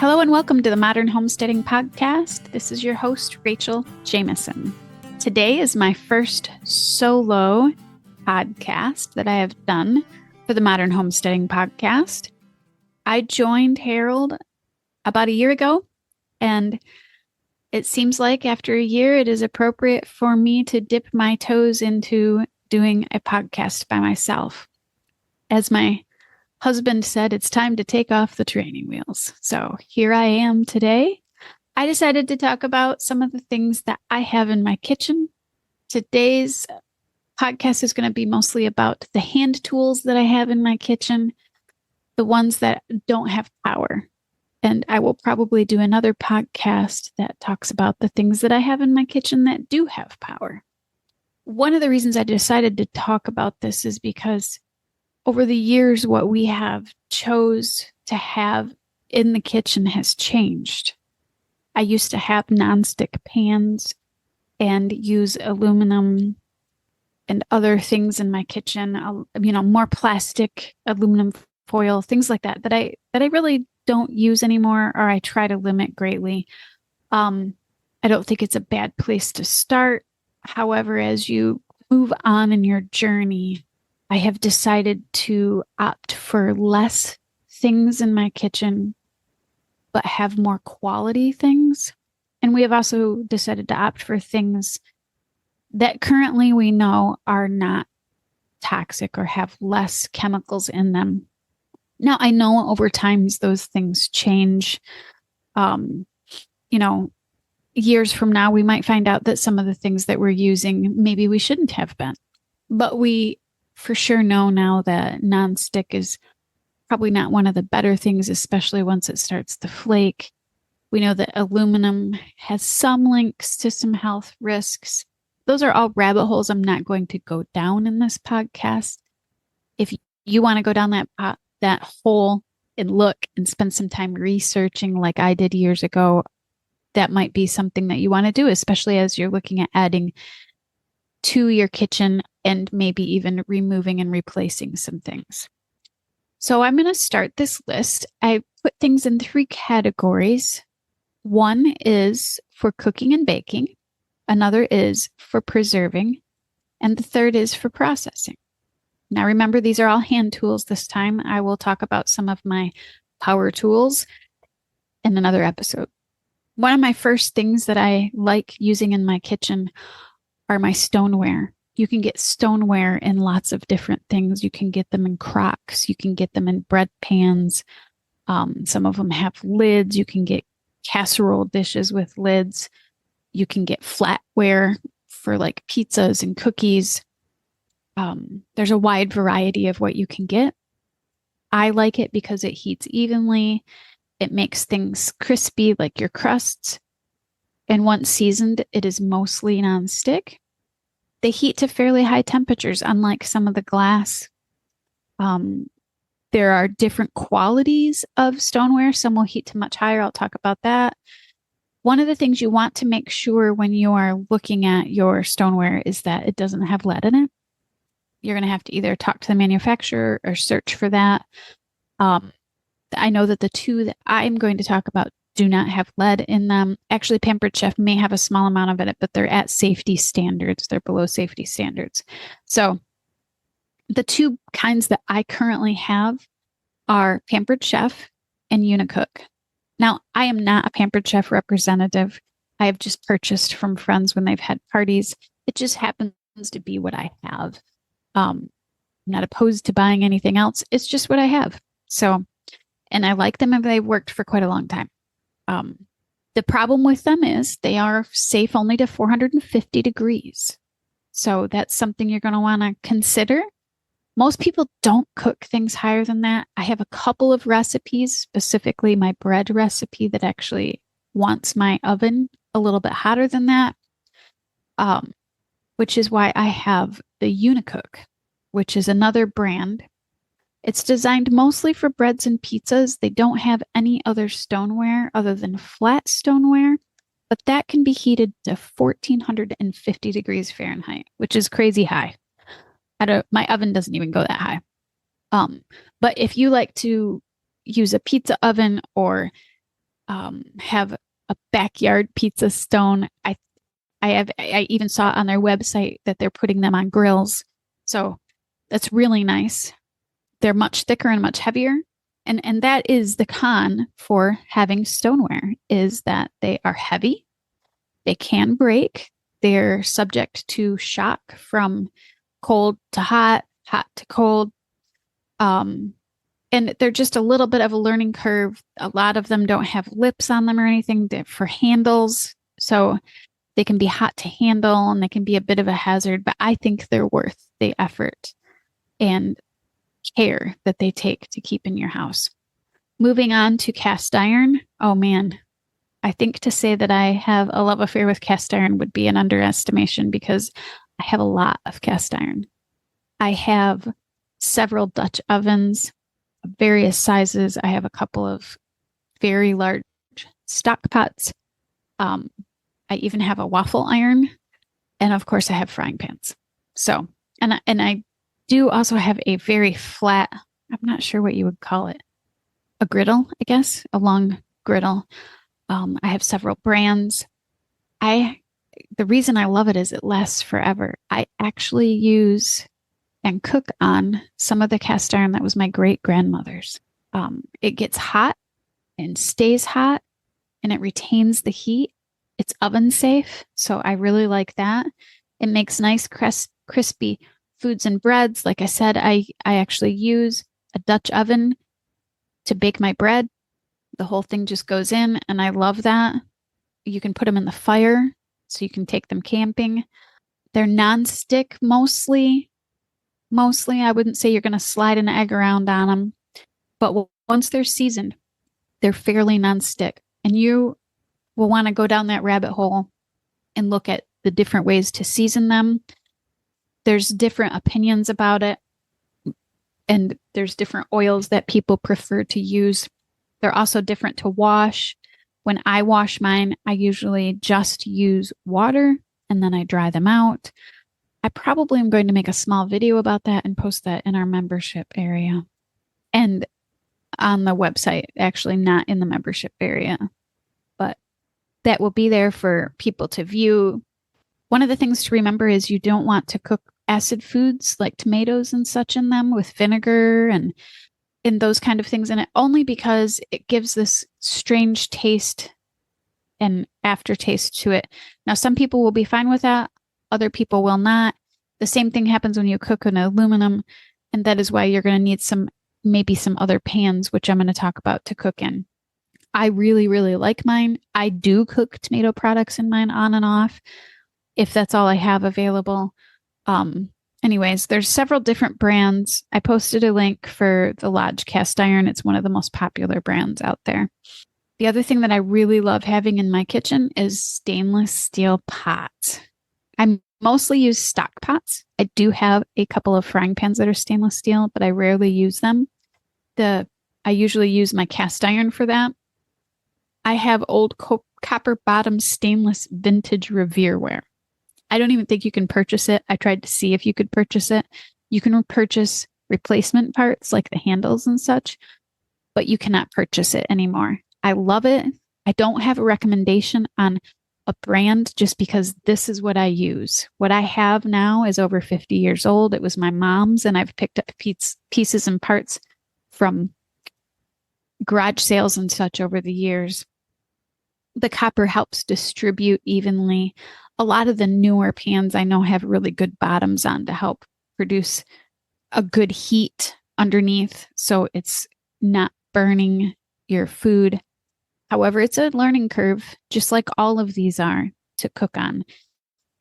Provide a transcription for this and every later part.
Hello and welcome to the Modern Homesteading Podcast. This is your host, Rachel Jameson. Today is my first solo podcast that I have done for the Modern Homesteading Podcast. I joined Harold about a year ago, and it seems like after a year, it is appropriate for me to dip my toes into doing a podcast by myself. As my husband said, it's time to take off the training wheels. So here I am today. I decided to talk about some of the things that I have in my kitchen. Today's podcast is going to be mostly about the hand tools that I have in my kitchen, the ones that don't have power. And I will probably do another podcast that talks about the things that I have in my kitchen that do have power. One of the reasons I decided to talk about this is because over the years, what we have chose to have in the kitchen has changed. I used to have nonstick pans and use aluminum and other things in my kitchen, more plastic, aluminum foil, things like that I really don't use anymore, or I try to limit greatly. I don't think it's a bad place to start. However, as you move on in your journey, I have decided to opt for less things in my kitchen, but have more quality things. And we have also decided to opt for things that currently we know are not toxic or have less chemicals in them. Now, I know over time those things change. Years from now, we might find out that some of the things that we're using, maybe we shouldn't have been. But we for sure know now that nonstick is probably not one of the better things, especially once it starts to flake. We know that aluminum has some links to some health risks. Those are all rabbit holes I'm not going to go down in this podcast. If you want to go down that hole and look and spend some time researching like I did years ago, that might be something that you want to do, especially as you're looking at adding to your kitchen and maybe even removing and replacing some things. So I'm going to start this list. I put things in 3 categories. One is for cooking and baking. Another is for preserving. And the third is for processing. Now remember, these are all hand tools this time. I will talk about some of my power tools in another episode. One of my first things that I like using in my kitchen are my stoneware. You can get stoneware in lots of different things. You can get them in crocks. You can get them in bread pans. Some of them have lids. You can get casserole dishes with lids. You can get flatware for like pizzas and cookies. There's a wide variety of what you can get. I like it because it heats evenly. It makes things crispy like your crusts. And once seasoned, it is mostly nonstick. They heat to fairly high temperatures, unlike some of the glass. There are different qualities of stoneware. Some will heat to much higher. I'll talk about that. One of the things you want to make sure when you are looking at your stoneware is that it doesn't have lead in it. You're going to have to either talk to the manufacturer or search for that. I know that the 2 that I'm going to talk about do not have lead in them. Actually, Pampered Chef may have a small amount of it, but they're at safety standards. They're below safety standards. So the 2 kinds that I currently have are Pampered Chef and Unicook. Now, I am not a Pampered Chef representative. I have just purchased from friends when they've had parties. It just happens to be what I have. I'm not opposed to buying anything else. It's just what I have. So, and I like them and they've worked for quite a long time. The problem with them is they are safe only to 450 degrees. So that's something you're going to want to consider. Most people don't cook things higher than that. I have a couple of recipes, specifically my bread recipe, that actually wants my oven a little bit hotter than that, which is why I have the Unicook, which is another brand. It's designed mostly for breads and pizzas. They don't have any other stoneware other than flat stoneware, but that can be heated to 1450 degrees Fahrenheit, which is crazy high. My oven doesn't even go that high. But if you like to use a pizza oven or have a backyard pizza stone. I even saw on their website that they're putting them on grills. So that's really nice. They're much thicker and much heavier. And that is the con for having stoneware, is that they are heavy. They can break. They're subject to shock from cold to hot, hot to cold. And they're just a little bit of a learning curve. A lot of them don't have lips on them or anything for handles. So they can be hot to handle and they can be a bit of a hazard, but I think they're worth the effort and care that they take to keep in your house. Moving on to cast iron. Oh man, I think to say that I have a love affair with cast iron would be an underestimation because I have a lot of cast iron. I have several Dutch ovens of various sizes. I have a couple of very large stock pots. I even have a waffle iron. And of course, I have frying pans. So, and I do also have a very flat, I'm not sure what you would call it, a griddle, I guess, a long griddle. I have several brands. The reason I love it is it lasts forever. I actually use and cook on some of the cast iron that was my great grandmother's. It gets hot and stays hot and it retains the heat. It's oven safe, so I really like that. It makes nice crispy foods and breads. Like I said, I actually use a Dutch oven to bake my bread. The whole thing just goes in, and I love that. You can put them in the fire, so you can take them camping. They're non-stick mostly. Mostly, I wouldn't say you're going to slide an egg around on them, but once they're seasoned, they're fairly non-stick. And you will want to go down that rabbit hole and look at the different ways to season them. There's different opinions about it, and there's different oils that people prefer to use. They're also different to wash. When I wash mine, I usually just use water and then I dry them out. I probably am going to make a small video about that and post that in our membership area and on the website, actually not in the membership area, but that will be there for people to view. One of the things to remember is you don't want to cook acid foods like tomatoes and such in them with vinegar and those kind of things in it, only because it gives this strange taste and aftertaste to it. Now, some people will be fine with that. Other people will not. The same thing happens when you cook in aluminum, and that is why you're going to need maybe some other pans, which I'm going to talk about, to cook in. I really, really like mine. I do cook tomato products in mine on and off if that's all I have available. Anyways, there's several different brands. I posted a link for the Lodge cast iron. It's one of the most popular brands out there. The other thing that I really love having in my kitchen is stainless steel pots. I mostly use stock pots. I do have a couple of frying pans that are stainless steel, but I rarely use them. I usually use my cast iron for that. I have old copper bottom stainless vintage Revereware. I don't even think you can purchase it. I tried to see if you could purchase it. You can purchase replacement parts like the handles and such, but you cannot purchase it anymore. I love it. I don't have a recommendation on a brand just because this is what I use. What I have now is over 50 years old. It was my mom's, and I've picked up pieces and parts from garage sales and such over the years. The copper helps distribute evenly. A lot of the newer pans I know have really good bottoms on to help produce a good heat underneath, so it's not burning your food. However, it's a learning curve, just like all of these are to cook on.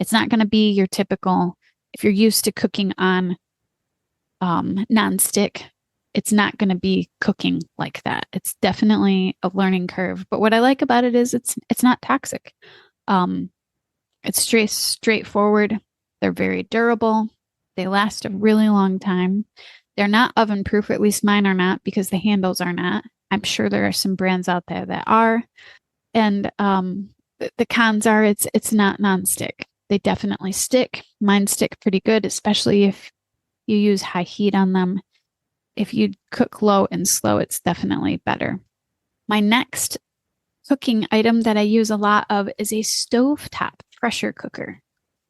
It's not going to be your typical, if you're used to cooking on nonstick, it's not going to be cooking like that. It's definitely a learning curve. But what I like about it is it's not toxic. It's straightforward. They're very durable. They last a really long time. They're not oven proof, at least mine are not, because the handles are not. I'm sure there are some brands out there that are. And the cons are it's not nonstick. They definitely stick. Mine stick pretty good, especially if you use high heat on them. If you cook low and slow, it's definitely better. My next cooking item that I use a lot of is a stovetop pressure cooker.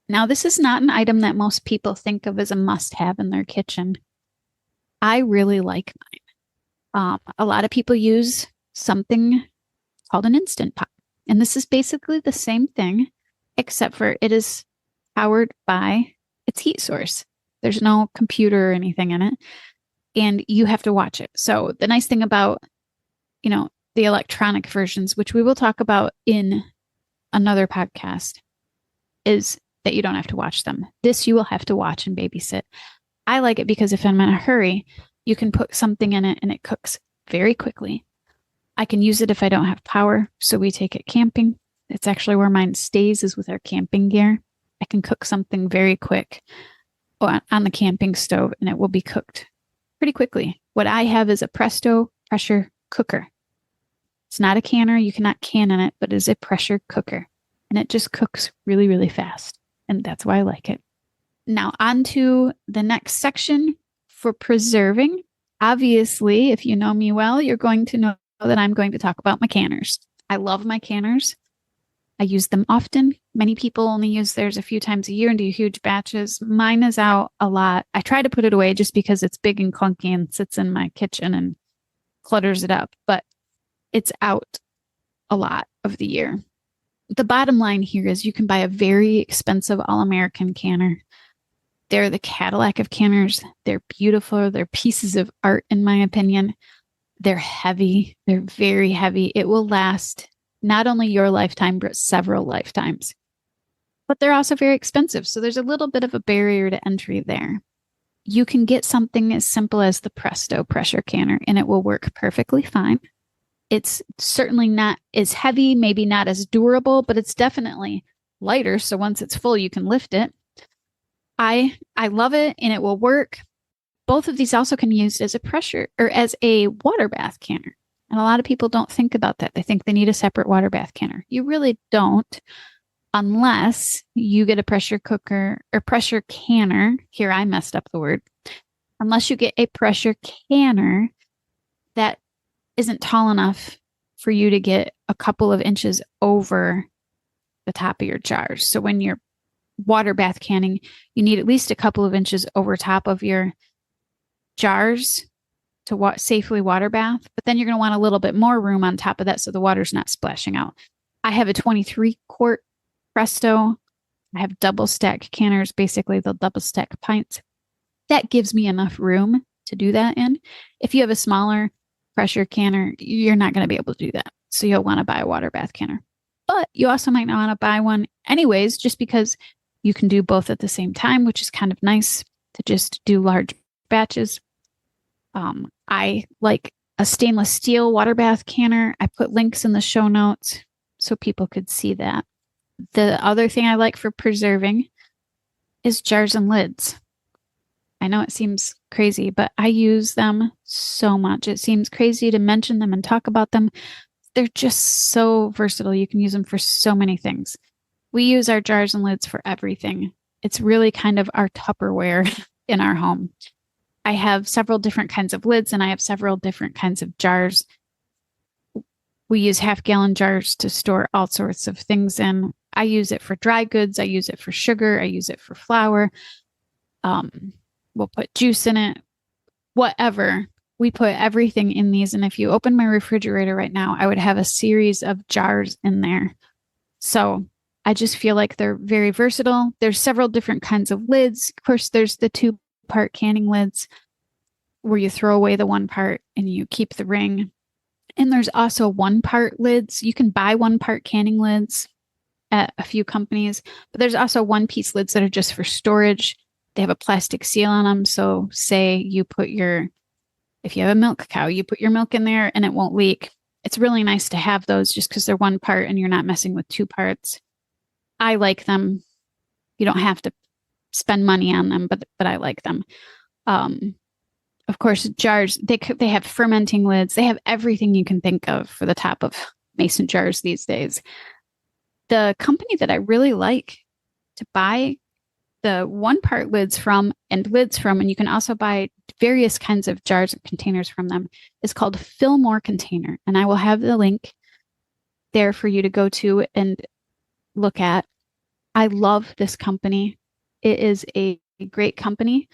Now, this is not an item that most people think of as a must-have in their kitchen. I really like mine. A lot of people use something called an Instant Pot. And this is basically the same thing, except for it is powered by its heat source. There's no computer or anything in it, and you have to watch it. So the nice thing about, the electronic versions, which we will talk about in another podcast, is that you don't have to watch them. This you will have to watch and babysit. I like it because if I'm in a hurry, you can put something in it and it cooks very quickly. I can use it if I don't have power, so we take it camping. It's actually where mine stays, is with our camping gear. I can cook something very quick on the camping stove, and it will be cooked pretty quickly. What I have is a Presto pressure cooker. It's not a canner. You cannot can in it, but it is a pressure cooker, and it just cooks really, really fast, and that's why I like it. Now, on to the next section for preserving. Obviously, if you know me well, you're going to know that I'm going to talk about my canners. I love my canners. I use them often. Many people only use theirs a few times a year and do huge batches. Mine is out a lot. I try to put it away just because it's big and clunky and sits in my kitchen and clutters it up, but it's out a lot of the year. The bottom line here is you can buy a very expensive All-American canner. They're the Cadillac of canners. They're beautiful. They're pieces of art, in my opinion. They're heavy. They're very heavy. It will last not only your lifetime, but several lifetimes. But they're also very expensive. So there's a little bit of a barrier to entry there. You can get something as simple as the Presto pressure canner, and it will work perfectly fine. It's certainly not as heavy, maybe not as durable, but it's definitely lighter. So once it's full, you can lift it. I love it, and it will work. Both of these also can be used as a pressure or as a water bath canner. And a lot of people don't think about that. They think they need a separate water bath canner. You really don't, unless you get a pressure cooker or pressure canner. Here, I messed up the word. Unless you get a pressure canner that isn't tall enough for you to get a couple of inches over the top of your jars. So when you're water bath canning, you need at least a couple of inches over top of your jars to safely water bath, but then you're going to want a little bit more room on top of that so the water's not splashing out. I have a 23-quart Presto. I have double stack canners, basically the double stack pints. That gives me enough room to do that in. If you have a smaller pressure canner, you're not going to be able to do that. So you'll want to buy a water bath canner. But you also might not want to buy one anyways, just because you can do both at the same time, which is kind of nice to just do large batches. I like a stainless steel water bath canner. I put links in the show notes so people could see that. The other thing I like for preserving is jars and lids. I know it seems crazy, but I use them so much. It seems crazy to mention them and talk about them. They're just so versatile. You can use them for so many things. We use our jars and lids for everything. It's really kind of our Tupperware in our home. I have several different kinds of lids, and I have several different kinds of jars. We use half-gallon jars to store all sorts of things in. I use it for dry goods. I use it for sugar. I use it for flour. We'll put juice in it. Whatever. We put everything in these. And if you open my refrigerator right now, I would have a series of jars in there. So I just feel like they're very versatile. There's several different kinds of lids. Of course, there's the two-part canning lids where you throw away the one part and you keep the ring. And there's also one-part lids. You can buy one-part canning lids at a few companies, but there's also one-piece lids that are just for storage. They have a plastic seal on them. So say you put if you have a milk cow, you put your milk in there and it won't leak. It's really nice to have those just because they're one part and you're not messing with two parts. I like them. You don't have to spend money on them, but I like them. Of course, jars, they have fermenting lids. They have everything you can think of for the top of mason jars these days. The company that I really like to buy the one-part lids from, and you can also buy various kinds of jars and containers from them, is called Fillmore Container. And I will have the link there for you to go to and look at. I love this company. It is a great company.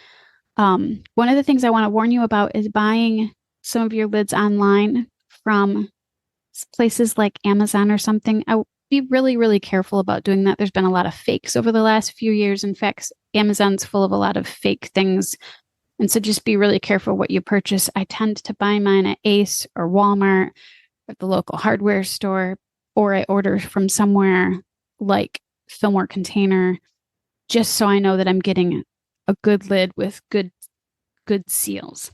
One of the things I want to warn you about is buying some of your lids online from places like Amazon or something. I would be really, really careful about doing that. There's been a lot of fakes over the last few years. In fact, Amazon's full of a lot of fake things. And so just be really careful what you purchase. I tend to buy mine at Ace or Walmart or the local hardware store, or I order from somewhere like Fillmore Container, just so I know that I'm getting a good lid with good seals.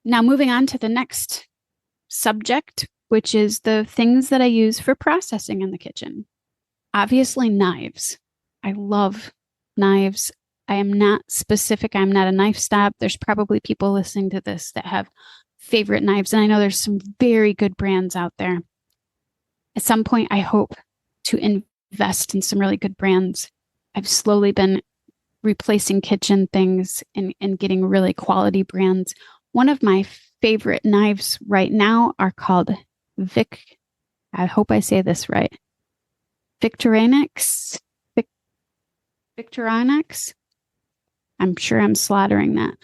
Now, moving on to the next subject, which is the things that I use for processing in the kitchen. Obviously, knives. I love knives. I am not specific. I'm not a knife snob. There's probably people listening to this that have favorite knives, and I know there's some very good brands out there. At some point, I hope to invest in some really good brands. I've slowly been replacing kitchen things and getting really quality brands. One of my favorite knives right now are called I hope I say this right. Victorinox. I'm sure I'm slaughtering that.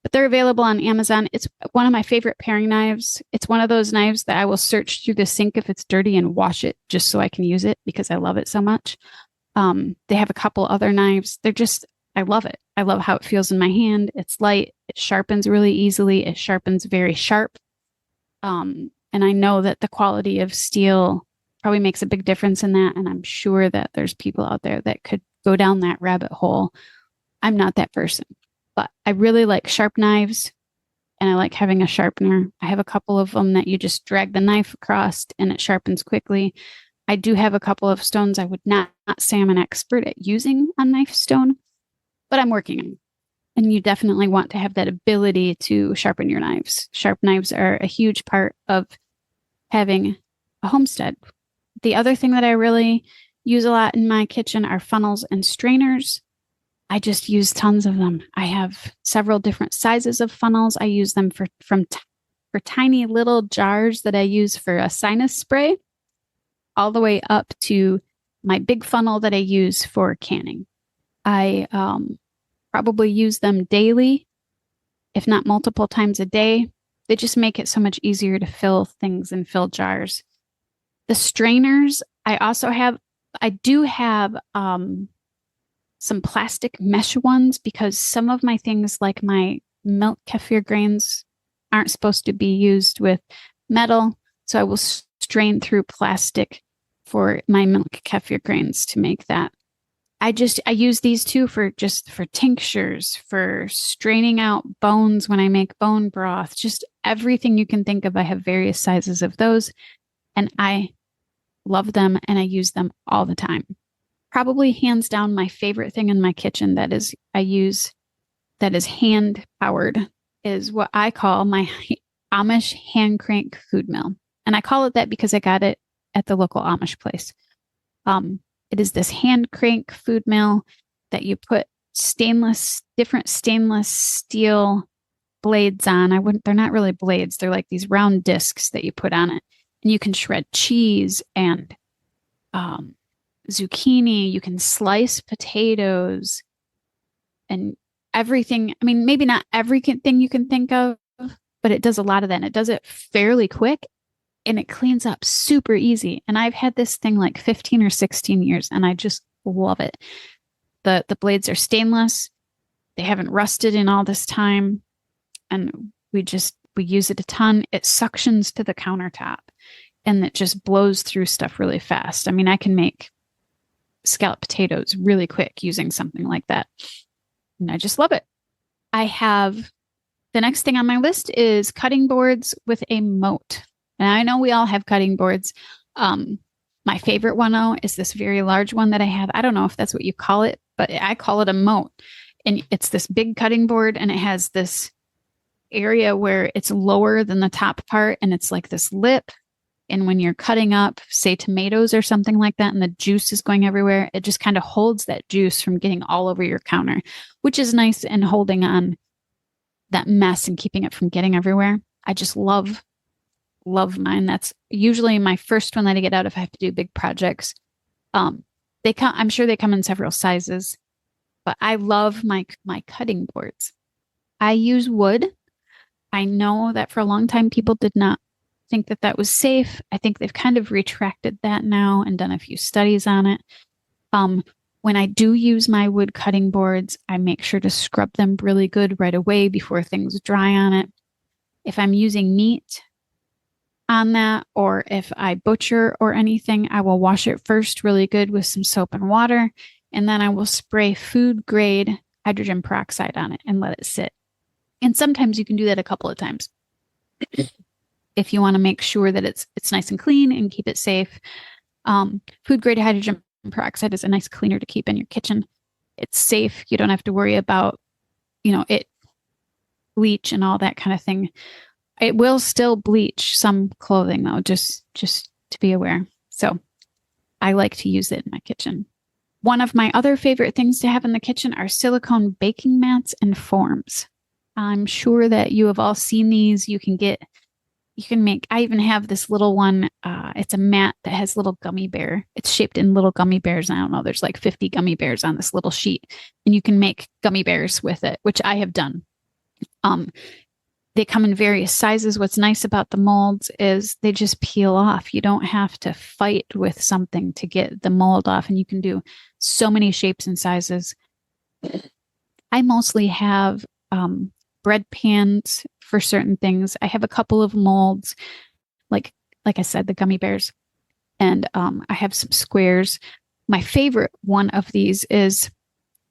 But they're available on Amazon. It's one of my favorite paring knives. It's one of those knives that I will search through the sink if it's dirty and wash it just so I can use it because I love it so much. They have a couple other knives. I love it. I love how it feels in my hand. It's light. It sharpens really easily. It sharpens very sharp. And I know that the quality of steel probably makes a big difference in that. And I'm sure that there's people out there that could go down that rabbit hole. I'm not that person, but I really like sharp knives and I like having a sharpener. I have a couple of them that you just drag the knife across and it sharpens quickly. I do have a couple of stones I would not say I'm an expert at using a knife stone, but I'm working on. And you definitely want to have that ability to sharpen your knives. Sharp knives are a huge part of having a homestead. The other thing that I really use a lot in my kitchen are funnels and strainers. I just use tons of them. I have several different sizes of funnels. I use them for tiny little jars that I use for a sinus spray, all the way up to my big funnel that I use for canning. I probably use them daily, if not multiple times a day. They just make it so much easier to fill things and fill jars. The strainers, I do have some plastic mesh ones because some of my things like my milk kefir grains aren't supposed to be used with metal. So I will strain through plastic for my milk kefir grains to make that. I use these two for tinctures, for straining out bones when I make bone broth, just everything you can think of. I have various sizes of those and I love them and I use them all the time. Probably hands down my favorite thing in my kitchen that is hand powered is what I call my Amish hand crank food mill. And I call it that because I got it at the local Amish place. It is this hand crank food mill that you put different stainless steel blades on. They're not really blades. They're like these round discs that you put on it. And you can shred cheese and zucchini. You can slice potatoes and everything. I mean, maybe not everything you can think of, but it does a lot of that. And it does it fairly quick and it cleans up super easy. And I've had this thing like 15 or 16 years and I just love it. The blades are stainless. They haven't rusted in all this time. And we use it a ton. It suctions to the countertop and it just blows through stuff really fast. I mean, I can make scalloped potatoes really quick using something like that. And I just love it. The next thing on my list is cutting boards with a moat. And I know we all have cutting boards. My favorite one, though, is this very large one that I have. I don't know if that's what you call it, but I call it a moat. And it's this big cutting board and it has this area where it's lower than the top part and it's like this lip. And when you're cutting up, say, tomatoes or something like that, and the juice is going everywhere, it just kind of holds that juice from getting all over your counter, which is nice and holding on that mess and keeping it from getting everywhere. I just love love mine. That's usually my first one that I get out if I have to do big projects. I'm sure they come in several sizes, but I love my cutting boards. I use wood. I know that for a long time people did not think that that was safe. I think they've kind of retracted that now and done a few studies on it. When I do use my wood cutting boards, I make sure to scrub them really good right away before things dry on it. If I'm using meat on that, or if I butcher or anything, I will wash it first really good with some soap and water, and then I will spray food grade hydrogen peroxide on it and let it sit. And sometimes you can do that a couple of times if you want to make sure that it's nice and clean and keep it safe. Food grade hydrogen peroxide is a nice cleaner to keep in your kitchen. It's safe. You don't have to worry about, it bleach and all that kind of thing. It will still bleach some clothing though, just to be aware. So I like to use it in my kitchen. One of my other favorite things to have in the kitchen are silicone baking mats and forms. I'm sure that you have all seen these. I even have this little one. It's a mat that has little gummy bear. It's shaped in little gummy bears. I don't know. There's like 50 gummy bears on this little sheet, and you can make gummy bears with it, which I have done. They come in various sizes. What's nice about the molds is they just peel off. You don't have to fight with something to get the mold off, and you can do so many shapes and sizes. I mostly have bread pans for certain things. I have a couple of molds, like I said, the gummy bears, and I have some squares. My favorite one of these is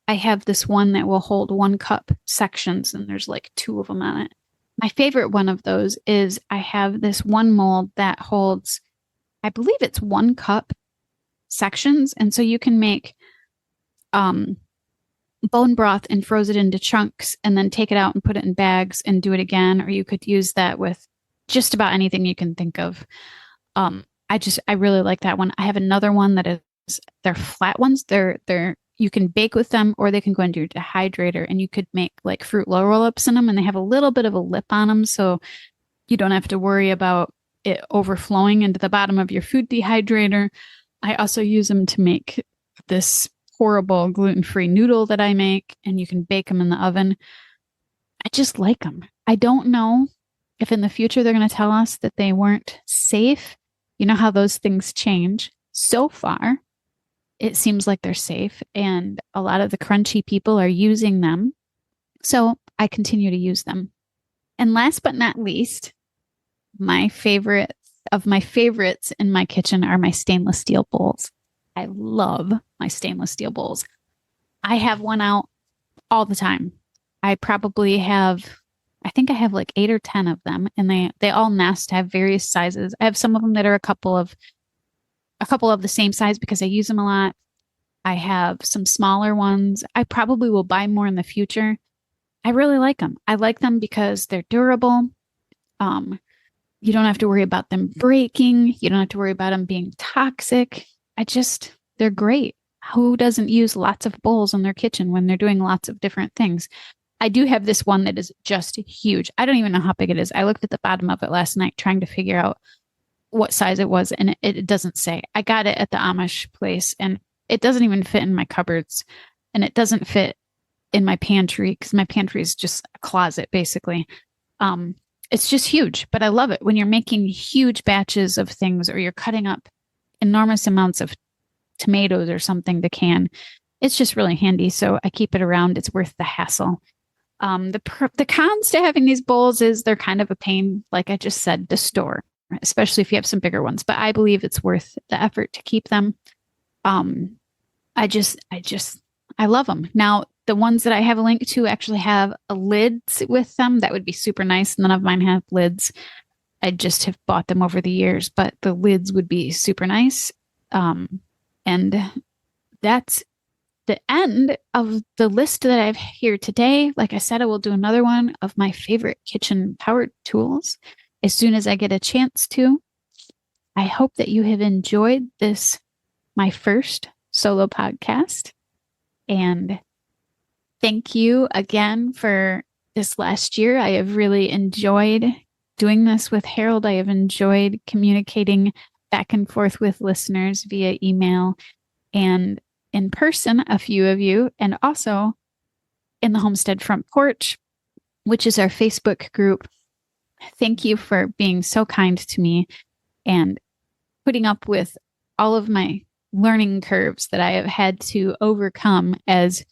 I have this one that will hold 1 cup sections, and there's like 2 of them on it. My favorite one of those is I have this one mold that holds, I believe it's 1 cup sections, and so you can make bone broth and froze it into chunks and then take it out and put it in bags and do it again. Or you could use that with just about anything you can think of. I really like that one. I have another one that is, they're flat ones. You can bake with them, or they can go into your dehydrator, and you could make like fruit roll-ups in them, and they have a little bit of a lip on them. So you don't have to worry about it overflowing into the bottom of your food dehydrator. I also use them to make this horrible gluten-free noodle that I make, and you can bake them in the oven. I just like them. I don't know if in the future they're going to tell us that they weren't safe. You know how those things change. So far, it seems like they're safe, and a lot of the crunchy people are using them. So I continue to use them. And last but not least, my favorite of my favorites in my kitchen are my stainless steel bowls. I love my stainless steel bowls. I have one out all the time. I think I have like 8 or 10 of them, and they all nest, have various sizes. I have some of them that are a couple of the same size because I use them a lot. I have some smaller ones. I probably will buy more in the future. I really like them. I like them because they're durable. You don't have to worry about them breaking. You don't have to worry about them being toxic. They're great. Who doesn't use lots of bowls in their kitchen when they're doing lots of different things? I do have this one that is just huge. I don't even know how big it is. I looked at the bottom of it last night trying to figure out what size it was, and it doesn't say. I got it at the Amish place, and it doesn't even fit in my cupboards, and it doesn't fit in my pantry because my pantry is just a closet, basically. It's just huge, but I love it when you're making huge batches of things, or you're cutting up enormous amounts of tomatoes or something to can. It's just really handy, so I keep it around. It's worth the hassle. The cons to having these bowls is they're kind of a pain, like I just said, to store, especially if you have some bigger ones. But I believe it's worth the effort to keep them. I love them. Now, the ones that I have a link to actually have a lids with them. That would be super nice. None of mine have lids. I just have bought them over the years, but the lids would be super nice. And that's the end of the list that I have here today. Like I said, I will do another one of my favorite kitchen power tools as soon as I get a chance to. I hope that you have enjoyed this, my first solo podcast. And thank you again for this last year. I have really enjoyed doing this with Harold. I have enjoyed communicating back and forth with listeners via email and in person, a few of you, and also in the Homestead Front Porch, which is our Facebook group. Thank you for being so kind to me and putting up with all of my learning curves that I have had to overcome as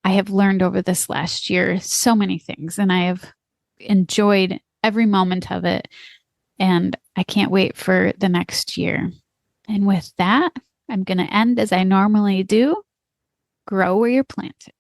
I have learned over this last year so many things, and I have enjoyed every moment of it. And I can't wait for the next year. And with that, I'm going to end as I normally do. Grow where you're planted.